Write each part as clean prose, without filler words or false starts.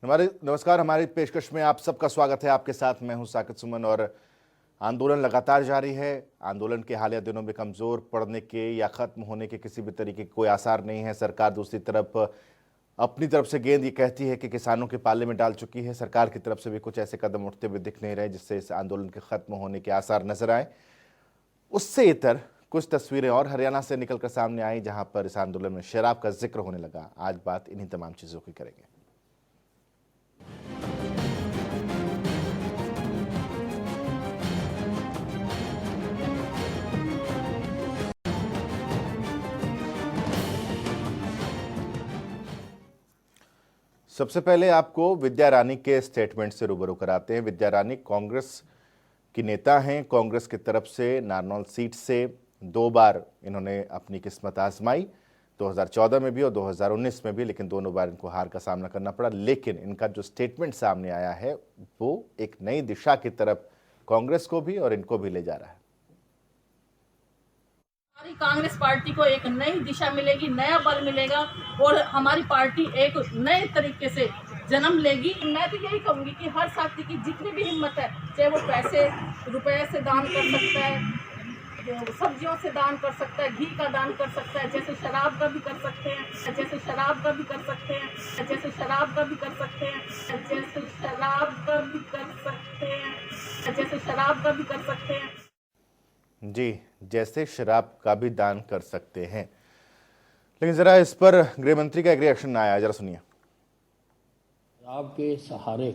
नमस्कार। हमारी पेशकश में आप सबका स्वागत है। आपके साथ मैं हूं साकिब सुमन। और आंदोलन लगातार जारी है। आंदोलन के हालिया दिनों में कमजोर पड़ने के या खत्म होने के किसी भी तरीके के कोई आसार नहीं है। सरकार दूसरी तरफ अपनी तरफ से गेंद ये कहती है कि किसानों के पाले में डाल चुकी है। सरकार की तरफ से भी कुछ ऐसे कदम उठते हुए दिख नहीं रहे जिससे इस आंदोलन के खत्म होने के आसार नजर आए। उससे इतर कुछ तस्वीरें और हरियाणा से निकलकर सामने आई जहां पर इस आंदोलन में शराब का जिक्र होने लगा। आज बात इन्हीं तमाम चीजों की करेंगे। सबसे पहले आपको विद्या रानी के स्टेटमेंट से रूबरू कराते हैं। विद्या रानी कांग्रेस की नेता हैं। कांग्रेस की तरफ से नारनौल सीट से 2 बार इन्होंने अपनी किस्मत आजमाई, 2014 में भी और 2019 में भी, लेकिन दोनों बार इनको हार का सामना करना पड़ा। लेकिन इनका जो स्टेटमेंट सामने आया है वो एक नई दिशा की तरफ कांग्रेस को भी और इनको भी ले जा रहा है। हमारी कांग्रेस पार्टी को एक नई दिशा मिलेगी, नया बल मिलेगा और हमारी पार्टी एक नए तरीके से जन्म लेगी। मैं तो यही कहूंगी कि हर साथी की जितनी भी हिम्मत है, चाहे वो पैसे रुपए से दान कर सकता है, सब्जियों से दान कर सकता है, घी का दान कर सकता है, जैसे शराब का भी कर सकते हैं, जैसे शराब का भी कर सकते हैं, जैसे शराब का भी कर सकते हैं, जैसे शराब का भी कर सकते हैं, जैसे शराब का भी कर सकते हैं। जी, जैसे शराब का भी दान कर सकते हैं। लेकिन जरा इस पर गृह मंत्री का एक रिएक्शन आया, जरा सुनिए। शराब के सहारे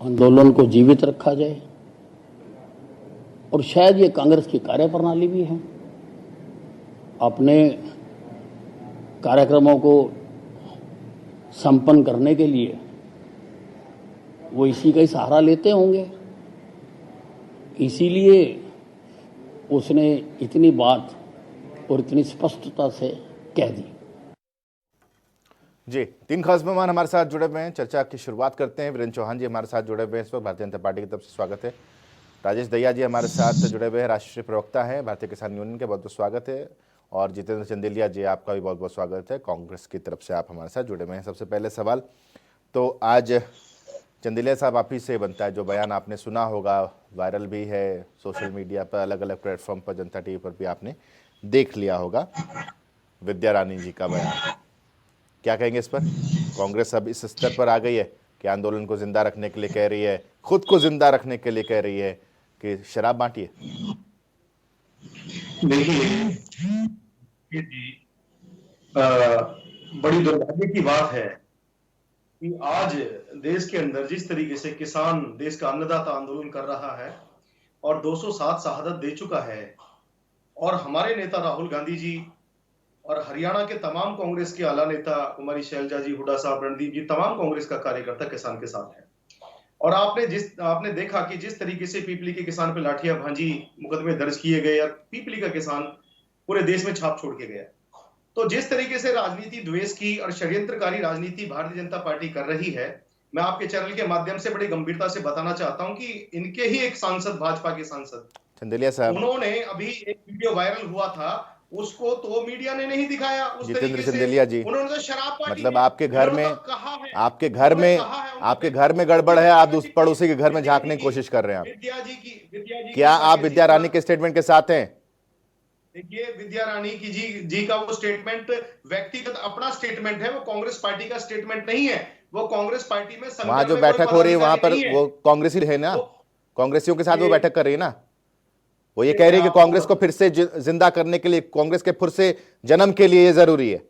आंदोलन को जीवित रखा जाए और शायद ये कांग्रेस की कार्यप्रणाली भी है। अपने कार्यक्रमों को संपन्न करने के लिए वो इसी का ही सहारा लेते होंगे, इसीलिए उसने इतनी बात और इतनी स्पष्टता से कह दी। जी, 3 खास मेहमान हमारे साथ जुड़े हुए हैं। चर्चा की शुरुआत करते हैं। वीरेंद्र चौहान जी हमारे साथ जुड़े हुए हैं, इस वक्त भारतीय जनता पार्टी की तरफ से स्वागत है। राजेश दहिया जी हमारे साथ जुड़े हुए हैं, राष्ट्रीय प्रवक्ता हैं भारतीय किसान यूनियन के, बहुत बहुत स्वागत है। और जितेंद्र चंदेलिया जी, आपका भी बहुत बहुत स्वागत है, कांग्रेस की तरफ से आप हमारे साथ जुड़े हुए हैं। सबसे पहले सवाल तो आज चंदेलिया साहब आप ही से बनता है। जो बयान आपने सुना होगा, वायरल भी है सोशल मीडिया पर, अलग अलग प्लेटफॉर्म पर, जनता टीवी पर भी आपने देख लिया होगा, विद्या रानी जी का बयान। क्या कहेंगे इस पर? कांग्रेस अब इस स्तर पर आ गई है कि आंदोलन को जिंदा रखने के लिए कह रही है, खुद को जिंदा रखने के लिए कह रही है कि शराब बांटिए। देखिए बड़ी दुर्भाग्य की बात है कि आज देश के अंदर जिस तरीके से किसान देश का अन्नदाता आंदोलन कर रहा है और 207 शहादत दे चुका है, और हमारे नेता राहुल गांधी जी और हरियाणा के तमाम कांग्रेस के आला नेता कुमारी शैलजा जी, हुड्डा साहब, रणदीप जी, तमाम कांग्रेस का कार्यकर्ता किसान के साथ है। और आपने देखा कि जिस तरीके से पीपली के किसान पे लाठियां भांजी, मुकदमे दर्ज किए गए और पीपली का किसान पूरे देश में छाप छोड़ के गया। तो जिस तरीके से राजनीति द्वेष की और षड्यंत्रकारी राजनीति भारतीय जनता पार्टी कर रही है, मैं आपके चैनल के माध्यम से बड़ी गंभीरता से बताना चाहता हूं कि इनके ही एक सांसद, भाजपा के सांसद चंदेलिया साहब, उन्होंने अभी एक वीडियो वायरल हुआ था, उसको तो मीडिया ने नहीं दिखाया। उस जितेंद्र चंदेलिया जी, उन्होंने तो शराब पार्टी, मतलब आपके घर में गड़बड़ है, आप उस पड़ोसी के घर में झांकने की कोशिश कर रहे हैं। विद्या जी क्या आप विद्या रानी के स्टेटमेंट के साथ हैं? देखिए, विद्या रानी की जी का वो स्टेटमेंट व्यक्तिगत अपना स्टेटमेंट है, वो कांग्रेस पार्टी का स्टेटमेंट नहीं है। वो कांग्रेस पार्टी में वहां जो बैठक हो रही है वहां पर वो कांग्रेसी है ना, कांग्रेसियों के साथ वो बैठक कर रही है ना। वो ये कह रही है कि कांग्रेस को फिर से जिंदा करने के लिए, कांग्रेस के फिर से जन्म के लिए ये जरूरी है।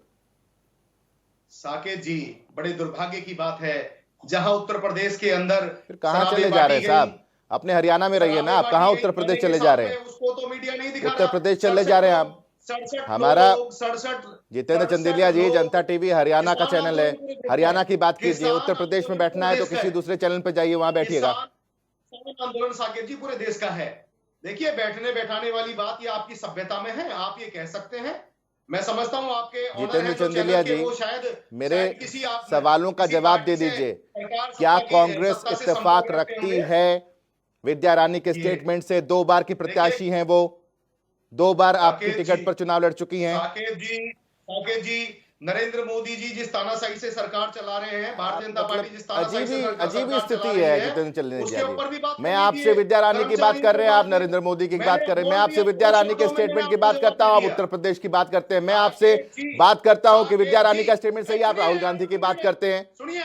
साकेत जी, बड़े दुर्भाग्य की बात है, जहां उत्तर प्रदेश के अंदर फिर कहां चले जा रहे हैं साहब? अपने हरियाणा में रहिए ना, आप कहां उत्तर प्रदेश चले जा रहे हैं? उसको तो मीडिया नहीं दिखा रहा। उत्तर प्रदेश चले जा रहे हैं आप। हमारा 67 जितेंद्र चंदेलिया जी, जनता टीवी हरियाणा का चैनल है, हरियाणा की बात कीजिए। उत्तर प्रदेश में बैठना है तो किसी दूसरे चैनल पे जाइए, वहां बैठिएगा। आंदोलन साकेत जी पूरे देश का है। देखिए, बैठने बैठाने वाली बात ये आपकी सभ्यता में है, आप ये कह सकते हैं। मैं समझता हूं आपके जितेंद्र चंदेलिया जी, मेरे सवालों का जवाब दे दीजिए। क्या कांग्रेस इत्तेफाक रखती है विद्या रानी के स्टेटमेंट से? 2 बार की प्रत्याशी हैं वो, 2 बार आपकी टिकट पर चुनाव लड़ चुकी हैं। साकेत जी, नरेंद्र मोदी जी जिस तानाशाही से सरकार चला रहे हैं, भारतीय जनता पार्टी जिस तानाशाही से अजीब सरकार स्थिति चला रही है है, जितेंद्र चलने उसके ऊपर भी बात मैं करनी आपसे चाहिए। विद्या रानी की बात कर रहे हैं, आप नरेंद्र मोदी की बात कर रहे हैं। मैं आपसे विद्या रानी के स्टेटमेंट की बात करता हूं, आप उत्तर प्रदेश की बात करते हैं। मैं आपसे बात करता हूं कि विद्या रानी का स्टेटमेंट सही, आप राहुल गांधी की बात करते हैं। सुनिए,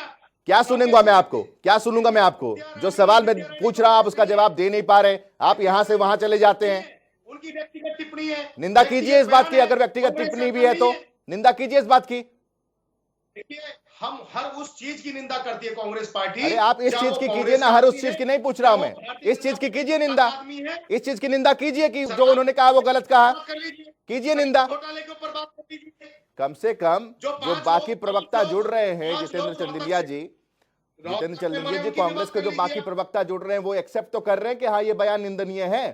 क्या सुनूंगा मैं आपको, क्या सुनूंगा मैं आपको? जो सवाल मैं पूछ रहा हूं आप उसका जवाब दे नहीं पा रहे, आप यहां से वहां चले जाते हैं। उनकी व्यक्तिगत टिप्पणी है, निंदा कीजिए इस बात की, अगर व्यक्तिगत टिप्पणी भी है तो निंदा कीजिए इस बात की। देखिए, हम हर उस चीज की निंदा करती है कांग्रेस पार्टी। अरे आप इस चीज की कीजिए ना, हर उस चीज की नहीं पूछ रहा हूं मैं, इस चीज की कीजिए निंदा, इस चीज की निंदा कीजिए कि जो उन्होंने कहा वो गलत कहा, कीजिए निंदा। घोटाले के ऊपर बात कर लीजिए। कम से कम जो बाकी प्रवक्ता जुड़ रहे हैं, जितेंद्र चंदेलिया जी, कांग्रेस के जो बाकी प्रवक्ता जुड़ रहे हैं वो एक्सेप्ट तो कर रहे हैं कि हाँ ये बयान निंदनीय है।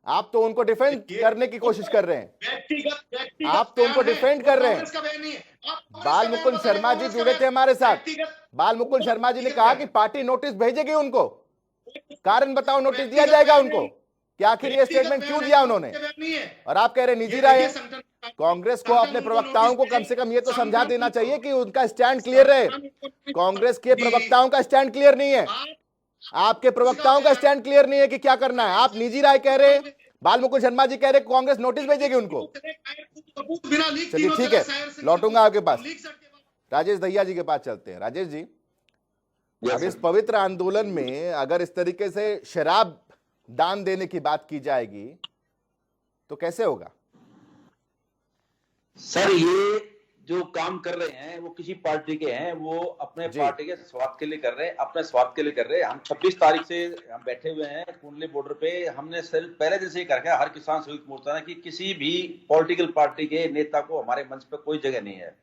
आप तो उनको डिफेंड करने की कोशिश कर रहे हैं, आप तो उनको डिफेंड कर रहे हैं। बाल मुकुंद शर्मा जी जुड़े थे हमारे साथ, बाल मुकुंद शर्मा जी ने कहा कि पार्टी नोटिस भेजेगी उनको, कारण बताओ नोटिस दिया जाएगा उनको, कि आखिर ये स्टेटमेंट क्यों दिया उन्होंने। और आप कह रहे निजी राय है। कांग्रेस को अपने प्रवक्ताओं को कम से कम ये तो समझा देना चाहिए कि उनका स्टैंड क्लियर रहे। कांग्रेस के प्रवक्ताओं का स्टैंड क्लियर नहीं है, आपके प्रवक्ताओं का स्टैंड क्लियर नहीं है कि क्या करना है। आप निजी राय कह रहे हैं, बाल मुकुंद शर्मा जी कह रहे कांग्रेस नोटिस भेजेगी उनको। चलिए ठीक है, लौटूंगा आपके पास, राजेश दहिया जी के पास चलते हैं। राजेश जी, अब इस पवित्र आंदोलन में अगर इस तरीके से शराब दान देने की बात की जाएगी तो कैसे होगा? सर, ये जो काम कर रहे हैं वो किसी पार्टी के हैं, वो अपने पार्टी के स्वार्थ के लिए कर रहे हैं, अपने स्वार्थ के लिए कर रहे हैं। हम 26 तारीख से हम बैठे हुए हैं कुंडली बॉर्डर पे। हमने सिर्फ पहले दिन से ही कर रखा है हर किसान संयुक्त मोर्चा ने कि किसी भी पॉलिटिकल पार्टी के नेता को हमारे मंच पे कोई जगह नहीं है।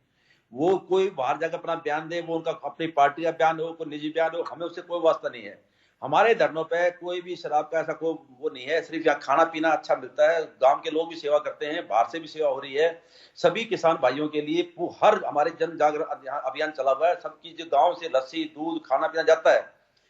वो कोई बाहर जाकर अपना बयान दे, वो उनका अपनी पार्टी का बयान हो, कोई निजी बयान हो, हमें उससे कोई वास्ता नहीं है। हमारे धरनों पे कोई भी शराब का ऐसा कोई वो नहीं है। सिर्फ यहाँ खाना पीना अच्छा मिलता है, गांव के लोग भी सेवा करते हैं, बाहर से भी सेवा हो रही है। सभी किसान भाइयों के लिए हर हमारे जन जागरण अभियान चला हुआ है। सबकी जो गांव से लस्सी दूध खाना पीना जाता है।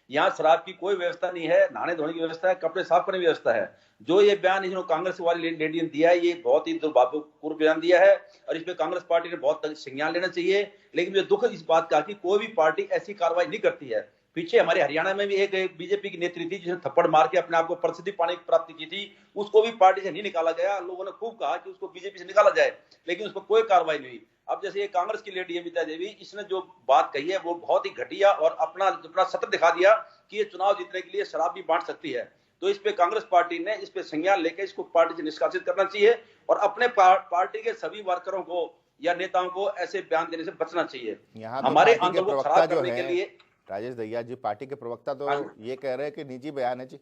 यहाँ शराब की कोई व्यवस्था नहीं है, नहाने धोने की व्यवस्था है, कपड़े साफ करने की व्यवस्था है। जो ये बयान इन्होंने कांग्रेस वाली लेडी ने दिया है, ये बहुत ही दुर्भाग्यपूर्ण बयान दिया है और इस पे कांग्रेस पार्टी ने बहुत संज्ञान लेना चाहिए। लेकिन मुझे दुख इस बात का कि कोई भी पार्टी ऐसी कार्रवाई नहीं करती है। पीछे हमारे हरियाणा में भी एक बीजेपी की नेत्री थी जिसने थप्पड़ मार के अपने आप को प्रसिद्धि पाने की प्राप्ति की थी, उसको भी पार्टी से नहीं निकाला गया। लोगों ने खूब कहा कि उसको बीजेपी से निकाला जाए, लेकिन उस पर कोई कार्रवाई नहीं हुई। अब जैसे ये कांग्रेस की लेडी है विद्या देवी, इसने जो बात कही है वो बहुत ही घटिया और अपना सत्य दिखा दिया कि ये चुनाव जीतने के लिए शराब भी बांट सकती है। तो इस पे कांग्रेस पार्टी ने इस पे संज्ञान लेकर इसको पार्टी से निष्कासित करना चाहिए और अपने पार्टी के सभी वर्करों को या नेताओं को ऐसे बयान देने से बचना चाहिए। हमारे आंदोलन को खराब करने के लिए राजेश दहिया जी, पार्टी के प्रवक्ता तो ये कह रहे हैं कि निजी बयान है जी।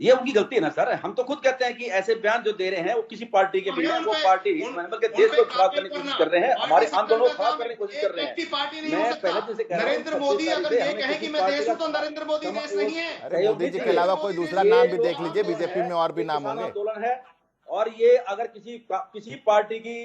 ये उनकी गलती है ना सर। हम तो खुद कहते हैं कि ऐसे बयान जो दे रहे हैं वो किसी पार्टी के भी वो पार्टी के देश को खराब करने की कोशिश कर रहे हैं, हमारे आंदोलन को खराब करने की कोशिश कर रहे हैं। मैं पहले से कह रहा हूं, नरेंद्र मोदी अगर ये कहे कि मैं देश हूं तो नरेंद्र मोदी देश नहीं है। अरे मोदी जी के अलावा कोई दूसरा नाम भी देख लीजिए, बीजेपी में और भी नाम होंगे। आंदोलन है और ये अगर किसी पार्टी की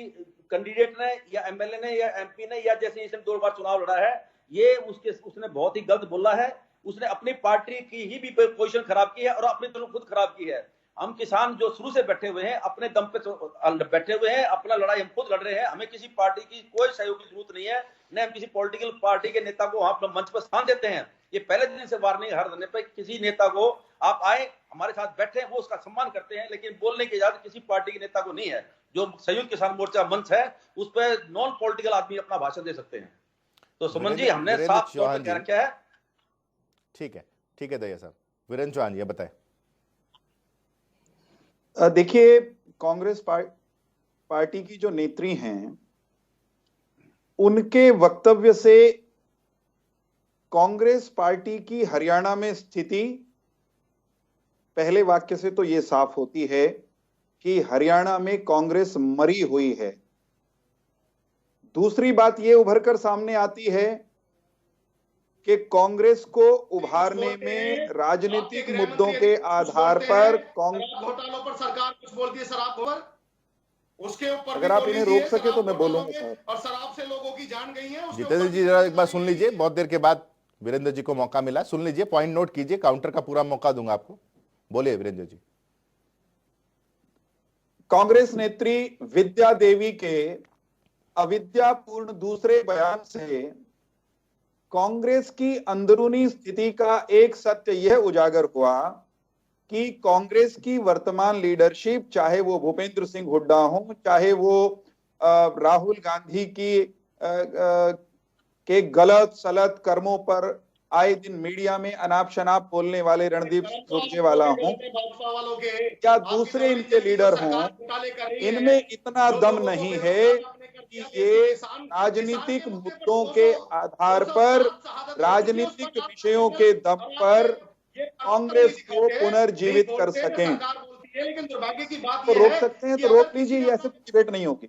कैंडिडेट ने या एमएलए ने या एमपी ने या जैसे इसने 2 बार चुनाव लड़ा है, ये उसने बहुत ही गलत बोला है। उसने अपनी पार्टी की ही भी पोजीशन खराब की है और अपनी तरफ खुद खराब की है। हम किसान जो शुरू से बैठे हुए हैं, अपने दम पे बैठे हुए हैं, अपना लड़ाई हम खुद लड़ रहे हैं। हमें किसी पार्टी की कोई सहयोग की जरूरत नहीं है, न हम किसी पॉलिटिकल पार्टी के नेता को वहां मंच पर स्थान देते हैं। ये पहले दिन से वार्निंग हर दिन पे, किसी नेता को आप आए हमारे साथ बैठे वो उसका सम्मान करते हैं, लेकिन बोलने की इजाजत किसी पार्टी के नेता को नहीं है। जो संयुक्त किसान मोर्चा मंच है उस पर नॉन पॉलिटिकल आदमी अपना भाषण दे सकते हैं। तो सुमन जी, हमने साफ तौर पर कह रखा है। ठीक है दहिया साहब। वीरेंद्र चौहान जी बताएं। देखिए, कांग्रेस पार्टी की जो नेत्री हैं, उनके वक्तव्य से कांग्रेस पार्टी की हरियाणा में स्थिति पहले वाक्य से तो यह साफ होती है कि हरियाणा में कांग्रेस मरी हुई है। दूसरी बात यह उभरकर सामने आती है कि कांग्रेस को उभारने में राजनीतिक मुद्दों के आधार पर घोटालों पर सरकार कुछ बोलती है, शराब पर उसके ऊपर अगर आप इन्हें रोक सके तो मैं बोलूंगा सर। और शराब से लोगों की जान गई है। जितेंद्र जी जरा एक बार सुन लीजिए, बहुत देर के बाद वीरेंद्र जी को मौका मिला, सुन लीजिए, पॉइंट नोट कीजिए, काउंटर का पूरा मौका दूंगा आपको। बोलिए वीरेंद्र जी। कांग्रेस नेत्री विद्या देवी के अविद्यापूर्ण दूसरे बयान से कांग्रेस की अंदरूनी स्थिति का एक सत्य यह उजागर हुआ कि कांग्रेस की वर्तमान लीडरशिप, चाहे वो भूपेंद्र सिंह हुड्डा हो, चाहे वो राहुल गांधी के गलत सलत कर्मों पर आए दिन मीडिया में अनाप शनाप बोलने वाले रणदीप सुरजेवाला हो, या दूसरे इनके लीडर हों, इनमें इतना दम नहीं है कि ये राजनीतिक मुद्दों के आधार पर, राजनीतिक विषयों के दम पर कांग्रेस को पुनर्जीवित कर सकें। लेकिन दुर्भाग्य की बात तो रोक सकते हैं तो रोक लीजिए, ऐसे डिबेट नहीं होगी।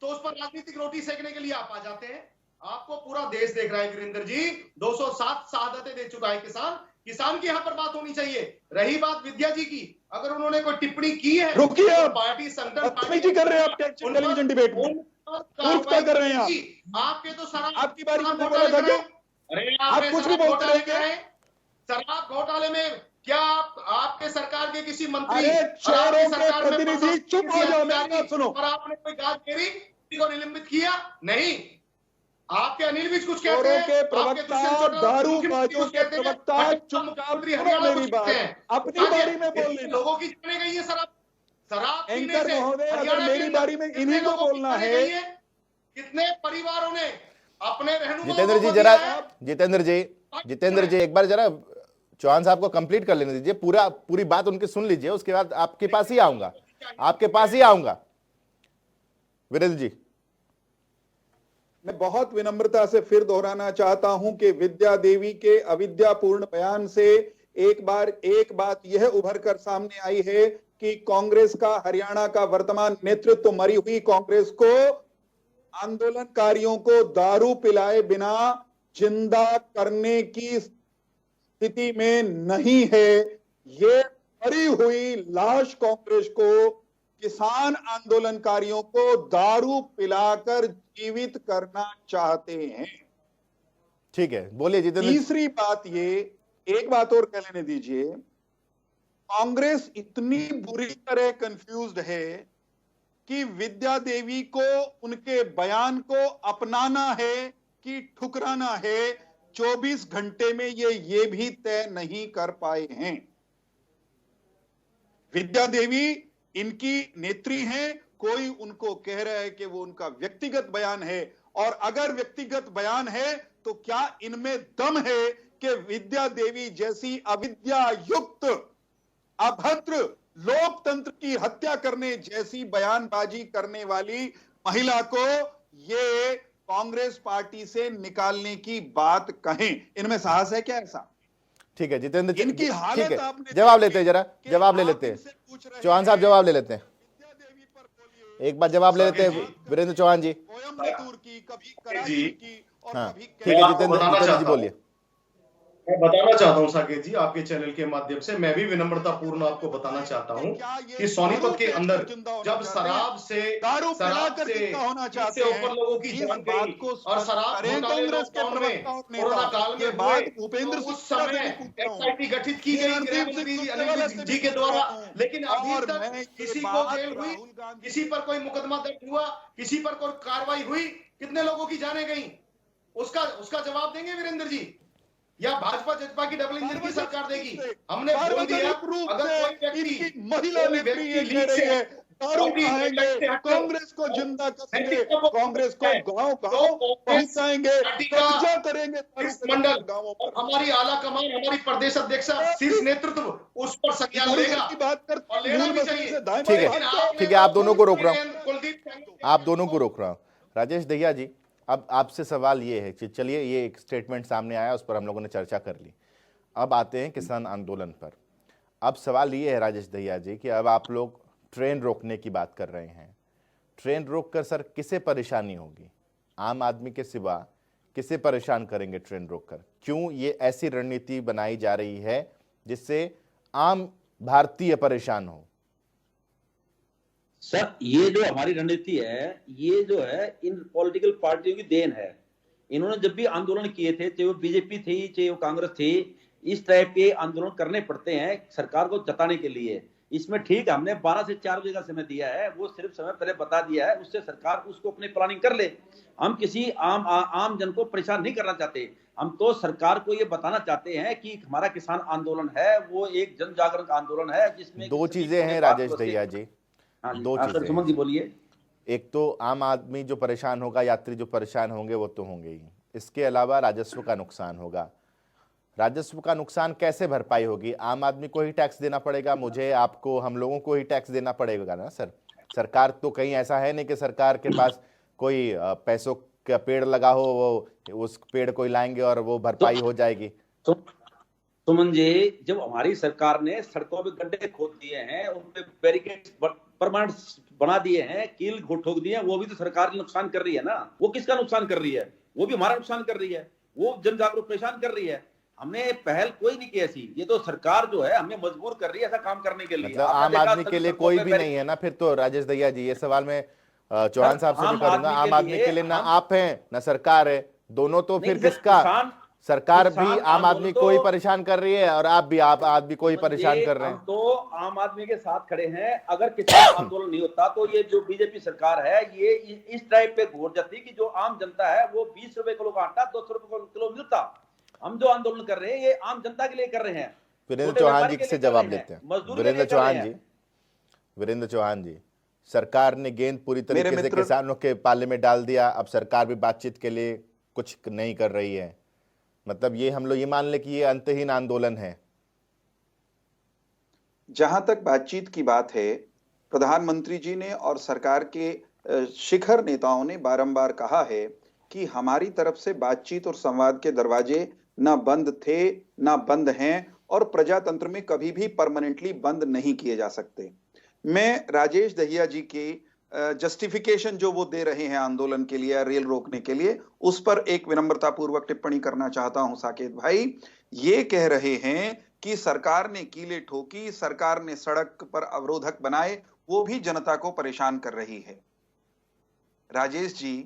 तो उस पर राजनीतिक रोटी सेकने के लिए आप आ जाते हैं। आपको पूरा देश देख रहा है वीरेंद्र जी, 207 शहादतें दे चुका है किसान की यहाँ पर बात होनी चाहिए। रही बात विद्या जी की, अगर उन्होंने कोई टिप्पणी की है, रुकिए तो आप, पार्टी संगठन बदतमीजी कर रहे हैं आप टेलीविजन डिबेट में, क्या कर रहे हैं आप? आपके तो शराब आपकी बारी में बोला था क्या? अरे आप कुछ भी बोलते रहेंगे। शराब घोटाले में क्या आपके सरकार के किसी मंत्री, अरे चेहरों के प्रतिनिधि चुप हो जाओ, मेरी बात सुनो। और आपने कोई गाजगिरी को निलंबित किया? नहीं। आपके अनिल विज कुछ कहते चोरों हैं, के प्रवक्ता, दारूबाजों के प्रवक्ता, चुपचाप सुनो मेरी बात, अपनी बारी में बोल लेना। लोगों की जाने गई है शराब एंकर महोदय, अगर मेरी बारी में इन्हीं को बोलना है। कितने परिवारों ने अपने रहनुमाओं जितेंद्र जी को जरा, दिया है? जितेंद्र जी एक बार जरा चौहान साहब को कंप्लीट कर लेने दीजिए, पूरी बात उनकी सुन लीजिए, उसके बाद आपके पास ही आऊंगा वीरेंद्र जी। मैं बहुत विनम्रता से फिर दोहराना चाहता हूं कि विद्या देवी के अविद्यापूर्ण बयान से एक बात यह उभर कर सामने आई है कि कांग्रेस का, हरियाणा का वर्तमान नेतृत्व तो मरी हुई कांग्रेस को आंदोलनकारियों को दारू पिलाए बिना जिंदा करने की स्थिति में नहीं है। ये मरी हुई लाश कांग्रेस को किसान आंदोलनकारियों को दारू पिलाकर जीवित करना चाहते हैं। ठीक है, बोलिए जितेंद्र। तीसरी बात, ये एक बात और कह लेने दीजिए, कांग्रेस इतनी बुरी तरह कंफ्यूज्ड है कि विद्या देवी को उनके बयान को अपनाना है कि ठुकराना है, 24 घंटे में ये भी तय नहीं कर पाए हैं। विद्या देवी इनकी नेत्री हैं, कोई उनको कह रहा है कि वो उनका व्यक्तिगत बयान है, और अगर व्यक्तिगत बयान है तो क्या इनमें दम है कि विद्या देवी जैसी अविद्या युक्त, अभद्र, लोकतंत्र की हत्या करने जैसी बयानबाजी करने वाली महिला को ये कांग्रेस पार्टी से निकालने की बात कहें? इनमें साहस है क्या ऐसा? ठीक है जितेंद्र, इनकी हालत ठीक है, आपने जवाब लेते हैं, जरा जवाब ले लेते हैं, चौहान साहब जवाब ले लेते हैं, एक बार जवाब ले लेते हैं वीरेंद्र चौहान जी। कोयम्बटूर की, कभी कराची की, और हाँ कभी ठीक है जितेंद्र जी बोलिए। मैं बताना चाहता हूं साकेत जी, आपके चैनल के माध्यम से मैं भी विनम्रता पूर्ण आपको बताना चाहता हूं कि सोनीपत के अंदर जब शराब से ऊपर लोगों की जान गई और शराब घोटाले लॉकडाउन में कोरोना काल में हुए, उस समय एसआईटी गठित की गई गृहमंत्री अनिल जी के द्वारा, लेकिन अभी तक किसी को जेल हुई, किसी पर कोई मुकदमा दर्ज हुआ, किसी पर कोई कार्रवाई हुई, कितने लोगों की जाने गई, उसका जवाब देंगे वीरेंद्र जी? या भाजपा जजपा की डबल इंजन की सरकार देगी? हमने बोल दिया, अगर कोई व्यक्ति महिला लीक से दारू खाएंगे, कांग्रेस को जिंदा करेंगे, कांग्रेस को गांव-गांव पहुंचाएंगे, कब्जा करेंगे मंडल गांवों पर। हमारी आला कमान, हमारी प्रदेश अध्यक्ष, शीर्ष नेतृत्व उस पर संज्ञान लेगा और लेना भी चाहिए। ठीक है, आप दोनों को रोक रहा हूं। राजेश दहिया जी, अब आपसे सवाल ये है कि चलिए, ये एक स्टेटमेंट सामने आया, उस पर हम लोगों ने चर्चा कर ली। अब आते हैं किसान आंदोलन पर। अब सवाल ये है राजेश दहिया जी कि अब आप लोग ट्रेन रोकने की बात कर रहे हैं। ट्रेन रोक कर सर किसे परेशानी होगी? आम आदमी के सिवा किसे परेशान करेंगे ट्रेन रोककर? क्यों ये ऐसी रणनीति बनाई जा रही है जिससे आम भारतीय परेशान हो? सर, ये जो हमारी रणनीति है, ये जो है इन पॉलिटिकल पार्टियों की देन है। इन्होंने जब भी आंदोलन किए थे, चाहे वो बीजेपी थी, चाहे वो कांग्रेस थी, इस टाइप के आंदोलन करने पड़ते हैं सरकार को जताने के लिए। इसमें ठीक है, हमने 12 से 4 बजे का समय दिया है, वो सिर्फ समय पहले बता दिया है, उससे सरकार उसको अपनी प्लानिंग कर ले। हम किसी आम जन को परेशान नहीं करना चाहते, हम तो सरकार को ये बताना चाहते हैं कि हमारा किसान आंदोलन है वो एक जन जागरण आंदोलन है जिसमें दो चीजें हैं राजेश दहिया जी, दो चीजें सुमन जी बोलिए। एक तो आम आदमी जो परेशान होगा, यात्री जो परेशान होंगे वो तो होंगे ही, इसके अलावा राजस्व का नुकसान होगा। राजस्व का नुकसान कैसे भरपाई होगी? आम आदमी को ही टैक्स देना पड़ेगा, मुझे, आपको, हम लोगों को ही टैक्स देना पड़ेगा ना सर। सरकार तो कहीं ऐसा है नहीं कि सरकार के पास कोई पैसों का पेड़ लगा हो, वो उस पेड़ को लाएंगे और वो भरपाई हो जाएगी। सुमन जी, जब हमारी सरकार ने सड़कों पे गड्ढे खोद दिए हैं, उन पे बैरिकेड परमानेंट बना दिए हैं, कील ठोक दिए हैं, वो भी तो सरकार नुकसान कर रही है ना। वो किसका नुकसान कर रही है? वो भी हमारा नुकसान कर रही है, वो जन जागरूक परेशान कर रही है। हमने पहल कोई नहीं की ऐसी, ये तो सरकार जो है हमें मजबूर कर रही है ऐसा काम करने के लिए। मतलब आम आदमी के लिए कोई भी नहीं है ना फिर तो राजेश दहिया जी? ये सवाल मैं चौहान साहब से भी करूंगा। आम आदमी के लिए ना आप हैं ना सरकार है, दोनों तो फिर किसका? सरकार भी आम आदमी को ही परेशान कर रही है और आप आदमी को ही परेशान कर रहे हैं। हम तो आम आदमी के साथ खड़े हैं। अगर किसान आंदोलन नहीं होता तो ये जो बीजेपी सरकार है ये इस टाइप पे घोर जाती कि जो आम जनता है वो 20 रुपए किलो का आटा 200 रुपए किलो मिलता। हम जो आंदोलन कर रहे हैं ये आम जनता के लिए कर रहे हैं। वीरेंद्र चौहान जी से जवाब लेते हैं। वीरेंद्र चौहान जी, सरकार ने गेंद पूरी तरीके से किसानों के पाले में डाल दिया, अब सरकार भी बातचीत के लिए कुछ नहीं कर रही है, मतलब ये हम लोग ये मान ले कि ये अंतहीन आंदोलन है। जहां तक बातचीत की बात है, प्रधानमंत्री जी ने और सरकार के शिखर नेताओं ने बारंबार कहा है कि हमारी तरफ से बातचीत और संवाद के दरवाजे ना बंद थे ना बंद हैं और प्रजातंत्र में कभी भी परमानेंटली बंद नहीं किए जा सकते। मैं राजेश दहिया जी की जस्टिफिकेशन जो वो दे रहे हैं आंदोलन के लिए, रेल रोकने के लिए, उस पर एक विनम्रता पूर्वक टिप्पणी करना चाहता हूं। साकेत भाई ये कह रहे हैं कि सरकार ने कीले ठोकी, सरकार ने सड़क पर अवरोधक बनाए, वो भी जनता को परेशान कर रही है। राजेश जी,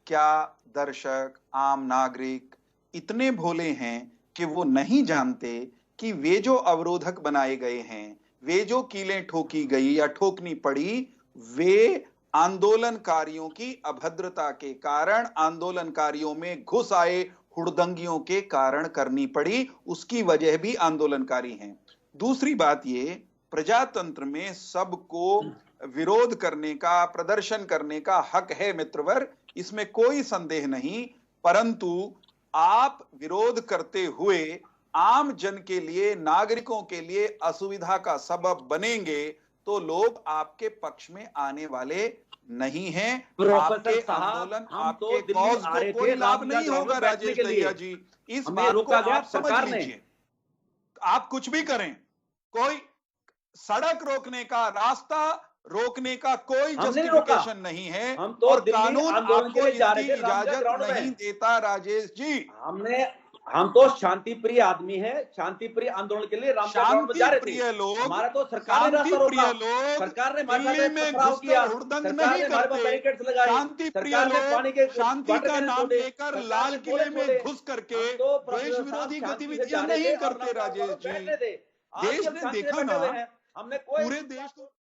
क्या दर्शक, आम नागरिक इतने भोले हैं कि वो नहीं जानते कि वे जो अवरोधक बनाए गए हैं, वे जो कीलें ठोकी गई या ठोकनी पड़ी, वे आंदोलनकारियों की अभद्रता के कारण, आंदोलनकारियों में घुस आए हुड़दंगियों के कारण करनी पड़ी, उसकी वजह भी आंदोलनकारी हैं। दूसरी बात ये, प्रजातंत्र में सबको विरोध करने का, प्रदर्शन करने का हक है मित्रवर, इसमें कोई संदेह नहीं, परंतु आप विरोध करते हुए आम जन के लिए, नागरिकों के लिए असुविधा का सबब बनेंगे तो लोग आपके पक्ष में आने वाले नहीं हैं। आपके आंदोलन, आपके कॉज को कोई लाभ नहीं होगा राजेश दहिया जी, इस बात को आप समझ लीजिए। आप कुछ भी करें, कोई सड़क रोकने का, रास्ता रोकने का कोई जस्टिफिकेशन नहीं है और कानून आपको इसकी इजाजत नहीं देता राजेश जी। हम तो शांति प्रिय आदमी है, शांति प्रिय आंदोलन के लिए शांति प्रिय लोग, हमारा तो सरकार ने रास्ता रोका, सरकार ने दिल्ली में घुसकर हुड़दंग नहीं करते। शांति प्रिय लोग शांति का नाम लेकर लाल किले में घुस करके देश विरोधी गतिविधियां नहीं करते राजेश जी। देश ने देखा ना, हमने पूरे देश को।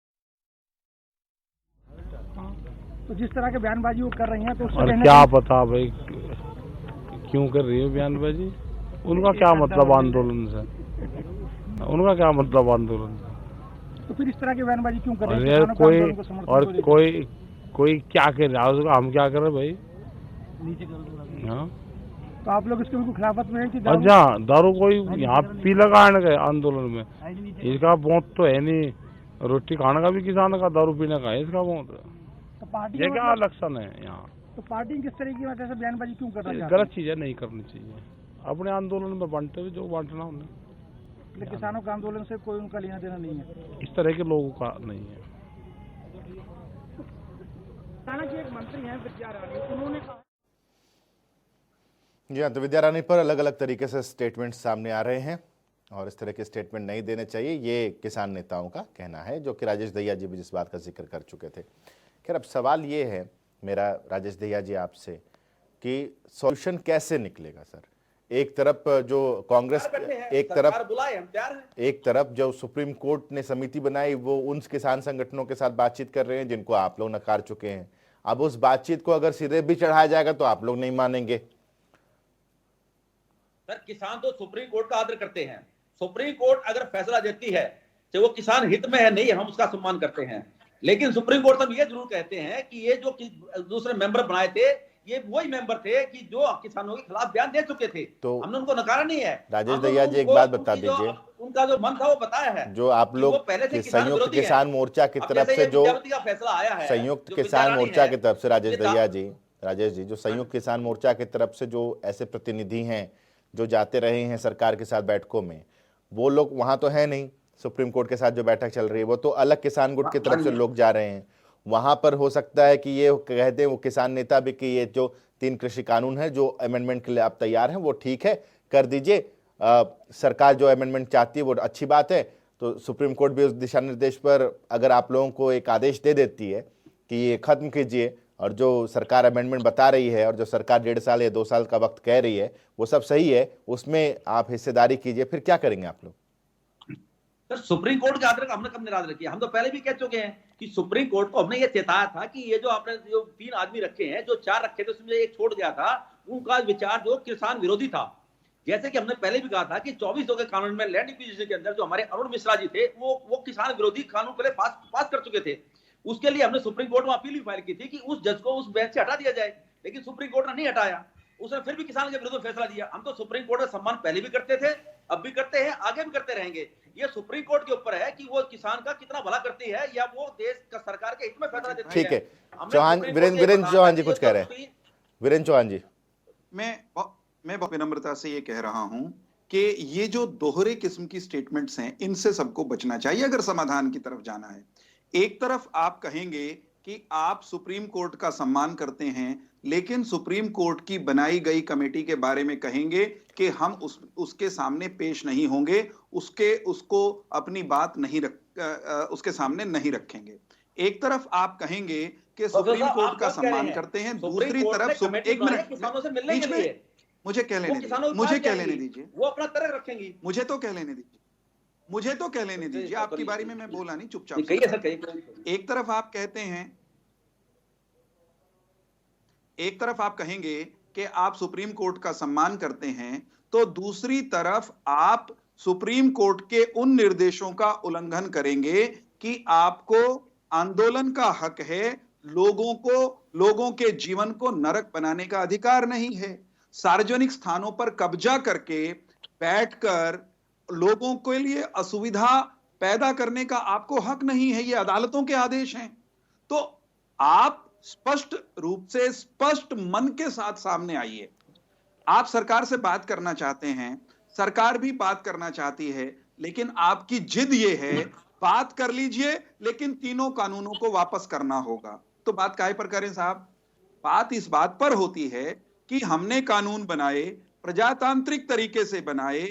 तो जिस तरह के बयानबाजी वो कर रही हैं तो और क्या पता भाई क्यों कर रही है बयानबाजी, उनका क्या मतलब आंदोलन से, उनका क्या मतलब आंदोलन से? तो फिर इस तरह की बयानबाजी क्यों कर रहे हैं? कोई क्या कर रहा है उसका, हम क्या कर रहे भाई? नीचे कर हाँ, तो आप लोग इसके बिल्कुल खिलाफत में हैं कि अच्छा दारू कोई यहाँ पी लगाने गए आंदोलन में, इसका बहुत तो है नहीं, रोटी खाने का भी किसान का, दारू पीने का है इसका बहुत। तो पार्टी ये क्या लक्षण है यहाँ? तो पार्टी किस तरह की वजह से बयानबाजी क्यों कर रही है? गलत चीज है, नहीं करनी चाहिए। अपने आंदोलन में बांटते हुए जो बांटना उन्हें। किसानों के आंदोलन से कोई उनका लेना देना नहीं है, इस तरह के लोगों का नहीं है। की एक मंत्री हैं विद्या रानी, उन्होंने कहा। जी हाँ, तो विद्या रानी पर अलग अलग तरीके से स्टेटमेंट सामने आ रहे हैं और इस तरह के स्टेटमेंट नहीं देने चाहिए, ये किसान नेताओं का कहना है, जो कि राजेश दहिया जी भी जिस बात का जिक्र कर चुके थे। खैर, अब सवाल ये है मेरा राजेश दहिया जी आपसे कि सॉल्यूशन कैसे निकलेगा सर? एक तरफ जो कांग्रेस, एक सरकार तरफ बुलाए, हम तैयार हैं। एक तरफ जो सुप्रीम कोर्ट ने समिति बनाई वो उन किसान संगठनों के साथ बातचीत कर रहे हैं जिनको आप लोग नकार चुके हैं। अब उस बातचीत को अगर सिरे भी चढ़ाया जाएगा तो आप लोग नहीं मानेंगे। सर, किसान तो सुप्रीम कोर्ट का आदर करते हैं। सुप्रीम कोर्ट अगर फैसला देती है तो वो किसान हित में है, नहीं हम उसका सम्मान करते हैं। लेकिन सुप्रीम कोर्ट हम ये जरूर कहते हैं कि ये जो दूसरे मेंबर बनाए थे, ये वही मेंबर थे कि जो किसानों के खिलाफ बयान दे चुके थे। तो हमने उनको नकारा नहीं है। राजेश हमने दहिया जी, एक उनको बात बता उनकी जो दीजिए, उनका जो मन था वो बताया है जो आप कि लोग वो पहले से किसान संयुक्त विरोधी हैं। किसान मोर्चा की अब तरफ जैसे से ये जो विद्यापति का फैसला आया है, संयुक्त जो किसान विद्यारानी मोर्चा है, की तरफ से राजेश ये दहिया जी, राजेश जी, जो संयुक्त किसान मोर्चा की तरफ से जो ऐसे प्रतिनिधि हैं जो जाते रहे हैं सरकार के साथ बैठकों में, वो लोग वहां तो है नहीं। सुप्रीम कोर्ट के साथ जो बैठक चल रही है वो तो अलग किसान गुट की तरफ से लोग जा रहे हैं। वहां पर हो सकता है कि ये कह दें वो किसान नेता भी कि ये जो 3 कृषि कानून है जो अमेंडमेंट के लिए आप तैयार हैं वो ठीक है, कर दीजिए। सरकार जो अमेंडमेंट चाहती है वो अच्छी बात है। तो सुप्रीम कोर्ट भी उस दिशा निर्देश पर अगर आप लोगों को एक आदेश दे देती है कि ये खत्म कीजिए, और जो सरकार अमेंडमेंट बता रही है और जो सरकार 1.5 साल या 2 साल का वक्त कह रही है वो सब सही है, उसमें आप हिस्सेदारी कीजिए, फिर क्या करेंगे आप लोग? सर, सुप्रीम कोर्ट के आदर का हमने कब निरादर किया? हम तो पहले भी कह चुके हैं कि सुप्रीम कोर्ट को हमने ये चेताया था कि ये जो आपने जो 3 आदमी रखे हैं, जो 4 रखे थे उसमें एक छोड़ गया था, उनका विचार जो किसान विरोधी था। जैसे कि हमने पहले भी कहा था कि 24 के कानून में लैंड एक्विजिशन के अंदर जो हमारे अरुण मिश्रा जी थे वो किसान विरोधी कानून पहले पास कर चुके थे। उसके लिए हमने सुप्रीम कोर्ट में अपील भी फाइल की थी कि उस जज को उस बेंच से हटा दिया जाए, लेकिन सुप्रीम कोर्ट ने नहीं हटाया। उसने फिर भी किसान के विरुद्ध फैसला दिया। हम तो सुप्रीम कोर्ट का सम्मान पहले भी करते थे, अब भी करते हैं, आगे भी करते रहेंगे। ये सुप्रीम कोर्ट के ऊपर है कि वो किसान का कितना भला करती है या वो देश का सरकार के हित में फैसला देती है। ठीक है, चौहान, वीरेंद्र चौहान जी कुछ कह रहे हैं। वीरेंद्र चौहान जी, मैं बहुत विनम्रता से ये कह रहा हूं कि ये जो दोहरे किस्म की स्टेटमेंट्स हैं इनसे सबको बचना चाहिए अगर समाधान की तरफ जाना है। एक तरफ आप कहेंगे कि आप सुप्रीम कोर्ट का सम्मान करते हैं, लेकिन सुप्रीम कोर्ट की बनाई गई कमेटी के बारे में कहेंगे कि हम उसके सामने पेश नहीं होंगे, उसको अपनी बात नहीं उसके सामने नहीं रखेंगे। एक तरफ आप कहेंगे कि सुप्रीम कोर्ट का सम्मान करते हैं, दूसरी तरफ एक मिनट किसानों से मिलने के लिए मुझे कह लेने दीजिए, वो अपना तरह रखेंगी। मुझे तो कह लेने दीजिए, आपकी बारी में मैं बोला नहीं, चुपचाप। एक तरफ आप कहते हैं, एक तरफ आप कहेंगे कि आप सुप्रीम कोर्ट का सम्मान करते हैं, तो दूसरी तरफ आप सुप्रीम कोर्ट के उन निर्देशों का उल्लंघन करेंगे कि आपको आंदोलन का हक है, लोगों के जीवन को नरक बनाने का अधिकार नहीं है। सार्वजनिक स्थानों पर कब्जा करके बैठकर लोगों के लिए असुविधा पैदा करने का आपको हक नहीं है, ये अदालतों के आदेश हैं। तो आप स्पष्ट रूप से स्पष्ट मन के साथ सामने आइए। आप सरकार से बात करना चाहते हैं, सरकार भी बात करना चाहती है, लेकिन आपकी जिद ये है बात कर लीजिए लेकिन तीनों कानूनों को वापस करना होगा। तो बात काहे पर करें साहब? बात इस बात पर होती है कि हमने कानून बनाए, प्रजातांत्रिक तरीके से बनाए,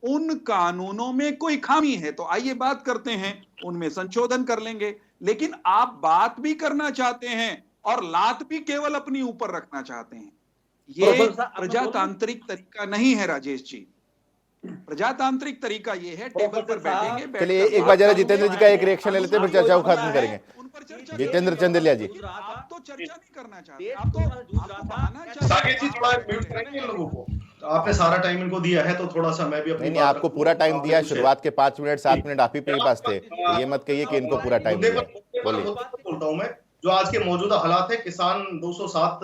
उन कानूनों में कोई खामी है तो आइए बात करते हैं, उनमें संशोधन कर लेंगे। लेकिन आप बात भी करना चाहते हैं और लात भी केवल अपनी ऊपर रखना चाहते हैं, ये प्रजातांत्रिक तरीका नहीं है राजेश जी। प्रजातांत्रिक तरीका ये है टेबल पर बैठेंगे। चलिए एक बार जरा जितेंद्र जी का एक रिएक्शन ले लेते हैं, फिर चर्चा को खत्म करेंगे। जितेंद्र चंदेलिया जी, आप तो चर्चा नहीं करना चाहते, आप तो बहाना चाहते हैं। लोगों को आपने सारा टाइम इनको दिया है तो थोड़ा सा मैं भी अपनी नहीं, आपको पूरा टाइम दिया। शुरुआत के 5 मिनट 7 मिनट आप ही के पास थे, ये मत कहिए कि इनको पूरा टाइम दिया। बोलिए। बोलता हूं मैं, जो आज के मौजूदा हालात है, किसान 207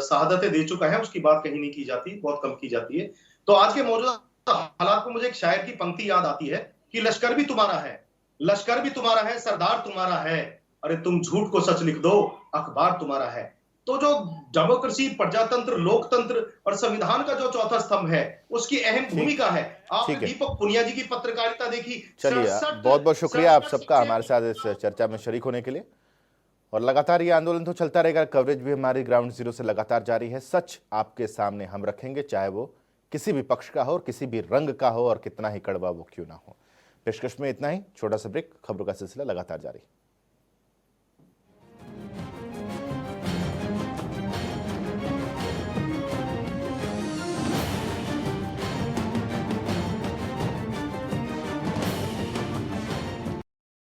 शहादतें दे चुका है, उसकी बात कहीं नहीं की जाती, बहुत कम की जाती है। तो आज के मौजूदा हालात को मुझे एक शायर की पंक्ति याद आती है कि लश्कर भी तुम्हारा है, लश्कर भी तुम्हारा है, सरदार तुम्हारा है, अरे तुम झूठ को सच लिख दो, अखबार तुम्हारा है। तो जो डेमोक्रेसी, प्रजातंत्र, लोकतंत्र और संविधान का जो चौथा स्तंभ है, उसकी अहम भूमिका है। आपने दीपक पुनिया जी की पत्रकारिता देखी। चलिए, बहुत बहुत शुक्रिया आप सबका हमारे साथ इस चर्चा में शरीक होने के लिए। और लगातार ये आंदोलन तो चलता रहेगा, कवरेज भी हमारी ग्राउंड जीरो से लगातार जारी है। सच आपके सामने हम रखेंगे, चाहे वो किसी भी पक्ष का हो और किसी भी रंग का हो और कितना ही कड़वा वो क्यों ना हो। पेशकश में इतना ही, छोटा सा ब्रेक, खबरों का सिलसिला लगातार जारी।